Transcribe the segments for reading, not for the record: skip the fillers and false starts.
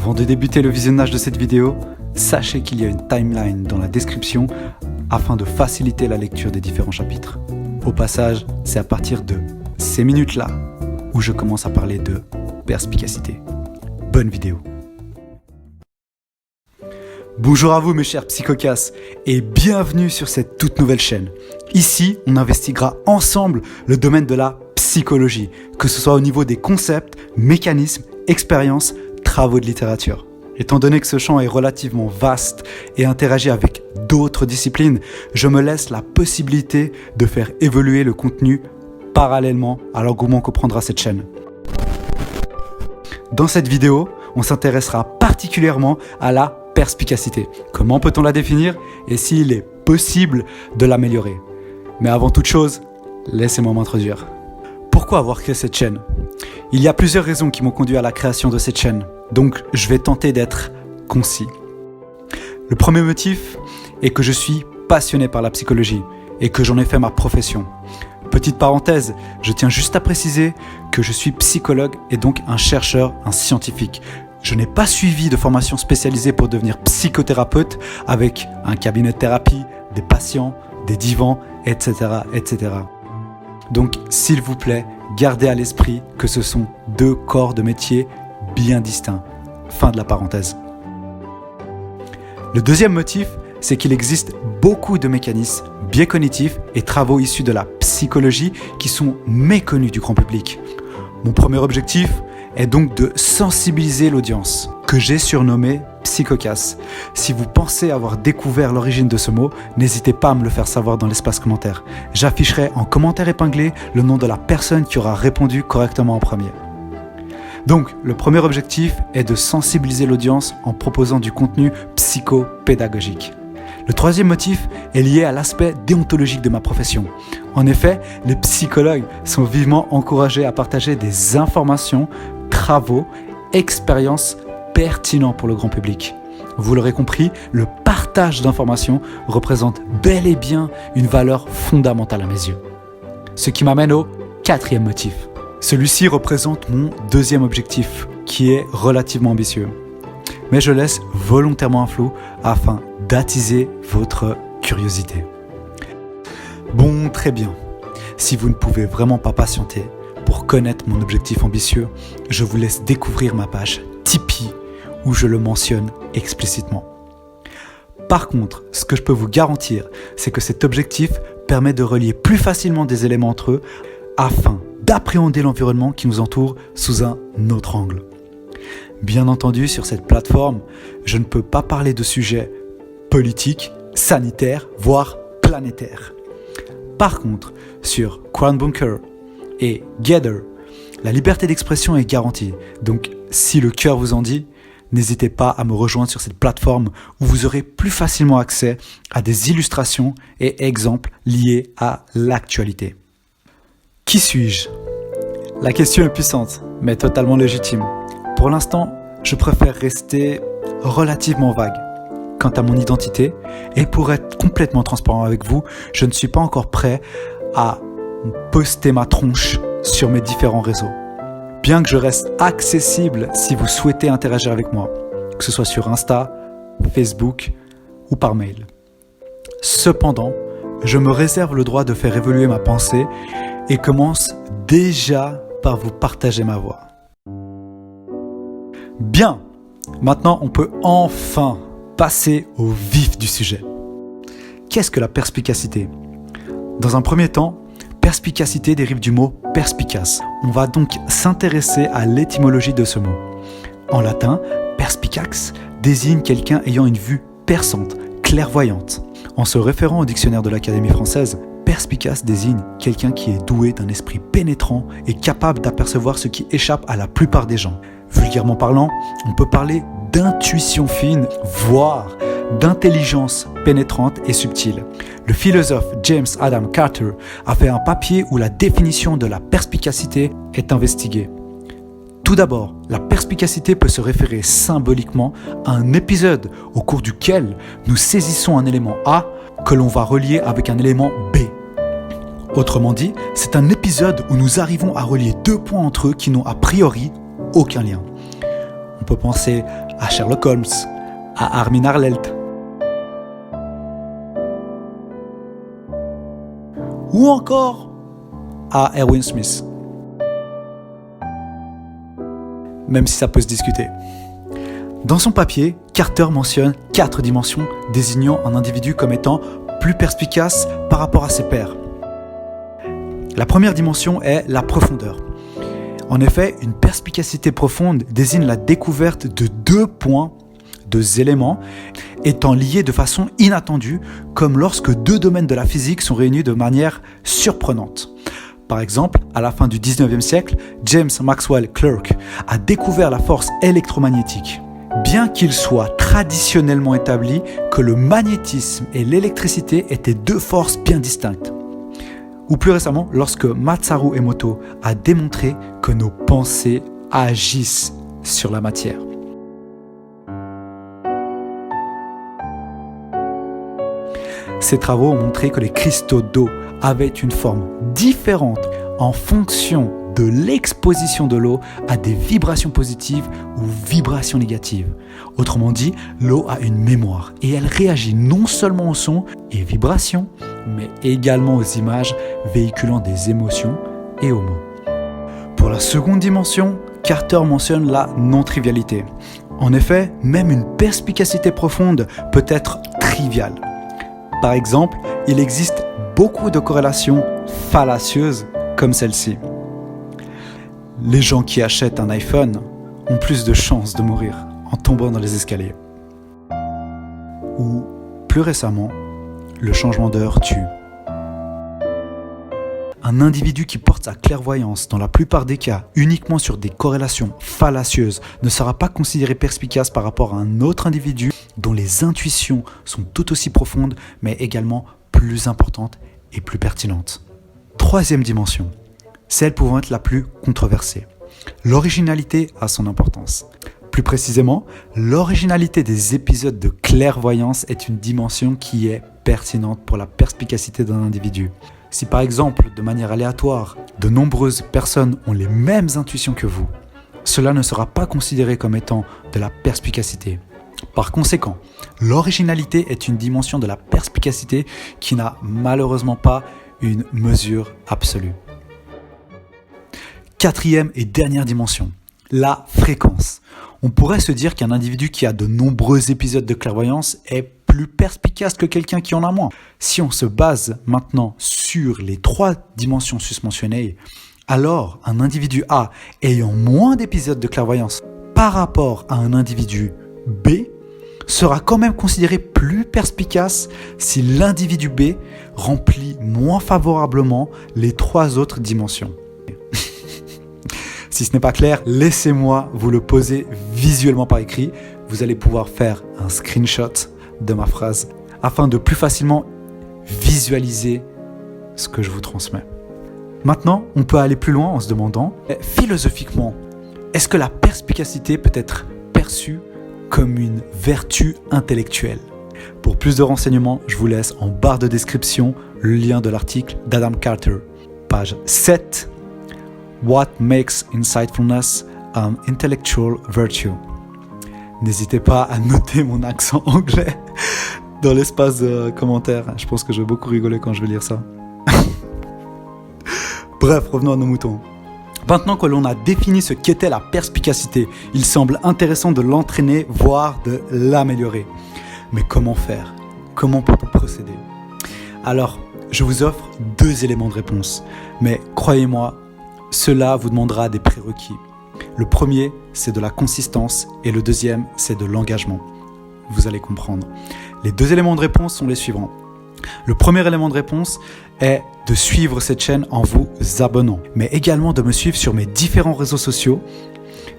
Avant de débuter le visionnage de cette vidéo, sachez qu'il y a une timeline dans la description afin de faciliter la lecture des différents chapitres. Au passage, c'est à partir de ces minutes-là où je commence à parler de perspicacité. Bonne vidéo. Bonjour à vous mes chers psychocasses et bienvenue sur cette toute nouvelle chaîne. Ici, on investiguera ensemble le domaine de la psychologie, que ce soit au niveau des concepts, mécanismes, expériences, travaux de littérature. Étant donné que ce champ est relativement vaste et interagit avec d'autres disciplines, je me laisse la possibilité de faire évoluer le contenu parallèlement à l'engouement que prendra cette chaîne. Dans cette vidéo, on s'intéressera particulièrement à la perspicacité. Comment peut-on la définir et s'il est possible de l'améliorer? Mais avant toute chose, laissez-moi m'introduire. Pourquoi avoir créé cette chaîne? Il y a plusieurs raisons qui m'ont conduit à la création de cette chaîne, donc je vais tenter d'être concis. Le premier motif est que je suis passionné par la psychologie et que j'en ai fait ma profession. Petite parenthèse, je tiens juste à préciser que je suis psychologue et donc un chercheur, un scientifique. Je n'ai pas suivi de formation spécialisée pour devenir psychothérapeute avec un cabinet de thérapie, des patients, des divans, etc., etc. Donc, s'il vous plaît, gardez à l'esprit que ce sont deux corps de métier bien distincts. Fin de la parenthèse. Le deuxième motif, c'est qu'il existe beaucoup de mécanismes, biais cognitifs et travaux issus de la psychologie qui sont méconnus du grand public. Mon premier objectif est donc de sensibiliser l'audience, que j'ai surnommé psychocasse. Si vous pensez avoir découvert l'origine de ce mot, n'hésitez pas à me le faire savoir dans l'espace commentaire. J'afficherai en commentaire épinglé le nom de la personne qui aura répondu correctement en premier. Donc, le premier objectif est de sensibiliser l'audience en proposant du contenu psychopédagogique. Le troisième motif est lié à l'aspect déontologique de ma profession. En effet, les psychologues sont vivement encouragés à partager des informations, travaux, expériences pertinents pour le grand public. Vous l'aurez compris, le partage d'informations représente bel et bien une valeur fondamentale à mes yeux. Ce qui m'amène au quatrième motif. Celui-ci représente mon deuxième objectif, qui est relativement ambitieux. Mais je laisse volontairement un flou afin d'attiser votre curiosité. Bon, très bien. Si vous ne pouvez vraiment pas patienter pour connaître mon objectif ambitieux, je vous laisse découvrir ma page Tipeee où je le mentionne explicitement. Par contre, ce que je peux vous garantir, c'est que cet objectif permet de relier plus facilement des éléments entre eux afin d'appréhender l'environnement qui nous entoure sous un autre angle. Bien entendu, sur cette plateforme, je ne peux pas parler de sujets politiques, sanitaires, voire planétaires. Par contre, sur Crown Bunker et Gather, la liberté d'expression est garantie. Donc, si le cœur vous en dit, n'hésitez pas à me rejoindre sur cette plateforme où vous aurez plus facilement accès à des illustrations et exemples liés à l'actualité. Qui suis-je? La question est puissante, mais totalement légitime. Pour l'instant, je préfère rester relativement vague quant à mon identité et pour être complètement transparent avec vous, je ne suis pas encore prêt à poster ma tronche sur mes différents réseaux. Bien que je reste accessible si vous souhaitez interagir avec moi, que ce soit sur Insta, Facebook ou par mail. Cependant, je me réserve le droit de faire évoluer ma pensée et commence déjà par vous partager ma voix. Bien, maintenant on peut enfin passer au vif du sujet. Qu'est-ce que la perspicacité? Dans un premier temps, perspicacité dérive du mot perspicace. On va donc s'intéresser à l'étymologie de ce mot. En latin, perspicax désigne quelqu'un ayant une vue perçante, clairvoyante. En se référant au dictionnaire de l'Académie française, perspicace désigne quelqu'un qui est doué d'un esprit pénétrant et capable d'apercevoir ce qui échappe à la plupart des gens. Vulgairement parlant, on peut parler d'intuition fine, voire d'intelligence pénétrante et subtile. Le philosophe James Adam Carter a fait un papier où la définition de la perspicacité est investiguée. Tout d'abord, la perspicacité peut se référer symboliquement à un épisode au cours duquel nous saisissons un élément A que l'on va relier avec un élément B. Autrement dit, c'est un épisode où nous arrivons à relier deux points entre eux qui n'ont a priori aucun lien. On peut penser à Sherlock Holmes, à Armin Arlelt, ou encore à Erwin Smith. Même si ça peut se discuter. Dans son papier, Carter mentionne 4 dimensions désignant un individu comme étant plus perspicace par rapport à ses pairs. La première dimension est la profondeur. En effet, une perspicacité profonde désigne la découverte de 2 points, 2 éléments, étant liés de façon inattendue, comme lorsque 2 domaines de la physique sont réunis de manière surprenante. Par exemple, à la fin du 19e siècle, James Maxwell Clerk a découvert la force électromagnétique. Bien qu'il soit traditionnellement établi que le magnétisme et l'électricité étaient 2 forces bien distinctes. Ou plus récemment, lorsque Masaru Emoto a démontré que nos pensées agissent sur la matière. Ces travaux ont montré que les cristaux d'eau avaient une forme différente en fonction de l'exposition de l'eau à des vibrations positives ou vibrations négatives. Autrement dit, l'eau a une mémoire et elle réagit non seulement aux sons et vibrations, mais également aux images véhiculant des émotions et aux mots. Pour la seconde dimension, Carter mentionne la non-trivialité. En effet, même une perspicacité profonde peut être triviale. Par exemple, il existe beaucoup de corrélations fallacieuses comme celle-ci. Les gens qui achètent un iPhone ont plus de chances de mourir en tombant dans les escaliers. Ou, plus récemment, le changement d'heure tue. Un individu qui porte sa clairvoyance, dans la plupart des cas, uniquement sur des corrélations fallacieuses, ne sera pas considéré perspicace par rapport à un autre individu dont les intuitions sont tout aussi profondes, mais également plus importantes et plus pertinentes. Troisième dimension, celle pouvant être la plus controversée. L'originalité a son importance. Plus précisément, l'originalité des épisodes de clairvoyance est une dimension qui est pertinente pour la perspicacité d'un individu. Si par exemple, de manière aléatoire, de nombreuses personnes ont les mêmes intuitions que vous, cela ne sera pas considéré comme étant de la perspicacité. Par conséquent, l'originalité est une dimension de la perspicacité qui n'a malheureusement pas une mesure absolue. Quatrième et dernière dimension, la fréquence. On pourrait se dire qu'un individu qui a de nombreux épisodes de clairvoyance est plus perspicace que quelqu'un qui en a moins. Si on se base maintenant sur les 3 dimensions susmentionnées, alors un individu A ayant moins d'épisodes de clairvoyance par rapport à un individu B sera quand même considéré plus perspicace si l'individu B remplit moins favorablement les 3 autres dimensions. Si ce n'est pas clair, laissez-moi vous le poser visuellement par écrit. Vous allez pouvoir faire un screenshot de ma phrase afin de plus facilement visualiser ce que je vous transmets. Maintenant, on peut aller plus loin en se demandant, philosophiquement, est-ce que la perspicacité peut être perçue comme une vertu intellectuelle? Pour plus de renseignements, je vous laisse en barre de description le lien de l'article d'Adam Carter, page 7. What makes insightfulness an intellectual virtue? N'hésitez pas à noter mon accent anglais dans l'espace de commentaires. Je pense que je vais beaucoup rigoler quand je vais lire ça. Bref, revenons à nos moutons. Maintenant que l'on a défini ce qu'était la perspicacité, il semble intéressant de l'entraîner, voire de l'améliorer. Mais comment faire? Comment peut-on procéder? Alors, je vous offre 2 éléments de réponse. Mais croyez-moi, cela vous demandera des prérequis. Le premier, c'est de la consistance et le deuxième, c'est de l'engagement. Vous allez comprendre. Les 2 éléments de réponse sont les suivants. Le premier élément de réponse est de suivre cette chaîne en vous abonnant, mais également de me suivre sur mes différents réseaux sociaux,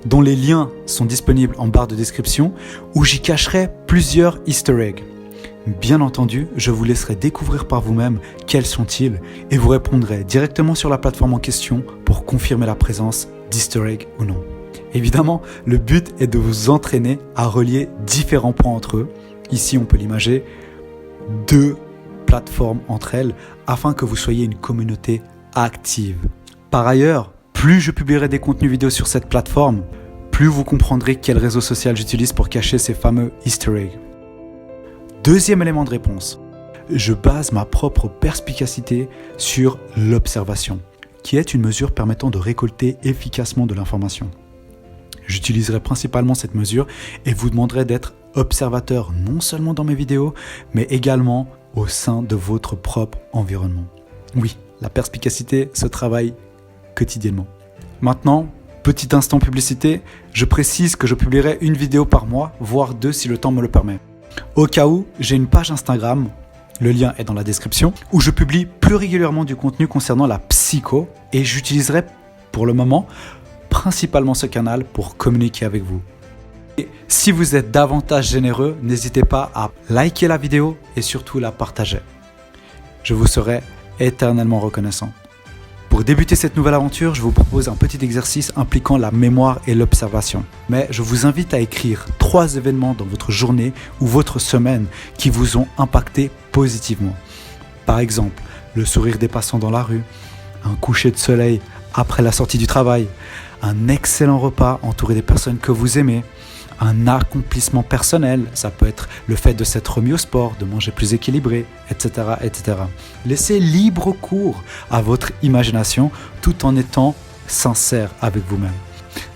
dont les liens sont disponibles en barre de description, où j'y cacherai plusieurs easter eggs. Bien entendu, je vous laisserai découvrir par vous-même quels sont-ils et vous répondrai directement sur la plateforme en question pour confirmer la présence d'easter eggs ou non. Évidemment, le but est de vous entraîner à relier différents points entre eux. Ici, on peut l'imager, 2 plateformes entre elles afin que vous soyez une communauté active. Par ailleurs, plus je publierai des contenus vidéo sur cette plateforme, plus vous comprendrez quel réseau social j'utilise pour cacher ces fameux Easter eggs. Deuxième élément de réponse, je base ma propre perspicacité sur l'observation, qui est une mesure permettant de récolter efficacement de l'information. J'utiliserai principalement cette mesure et vous demanderai d'être observateur non seulement dans mes vidéos, mais également au sein de votre propre environnement. Oui, la perspicacité se travaille quotidiennement. Maintenant, petit instant publicité, je précise que je publierai une vidéo par mois, voire 2 si le temps me le permet. Au cas où, j'ai une page Instagram, le lien est dans la description, où je publie plus régulièrement du contenu concernant la psycho et j'utiliserai pour le moment principalement ce canal pour communiquer avec vous. Et si vous êtes davantage généreux, n'hésitez pas à liker la vidéo et surtout la partager. Je vous serai éternellement reconnaissant. Pour débuter cette nouvelle aventure, je vous propose un petit exercice impliquant la mémoire et l'observation. Mais je vous invite à écrire 3 événements dans votre journée ou votre semaine qui vous ont impacté positivement. Par exemple, le sourire des passants dans la rue, un coucher de soleil après la sortie du travail, un excellent repas entouré des personnes que vous aimez, un accomplissement personnel, ça peut être le fait de s'être remis au sport, de manger plus équilibré, etc., etc. Laissez libre cours à votre imagination tout en étant sincère avec vous-même.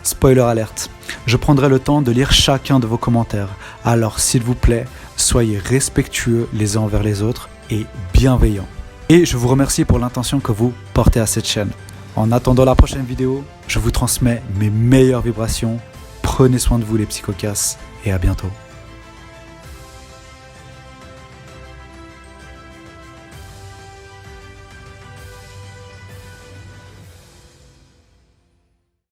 Spoiler alerte, je prendrai le temps de lire chacun de vos commentaires, alors s'il vous plaît, soyez respectueux les uns envers les autres et bienveillants. Et je vous remercie pour l'intention que vous portez à cette chaîne. En attendant la prochaine vidéo, je vous transmets mes meilleures vibrations. Prenez soin de vous les psychocasses et à bientôt.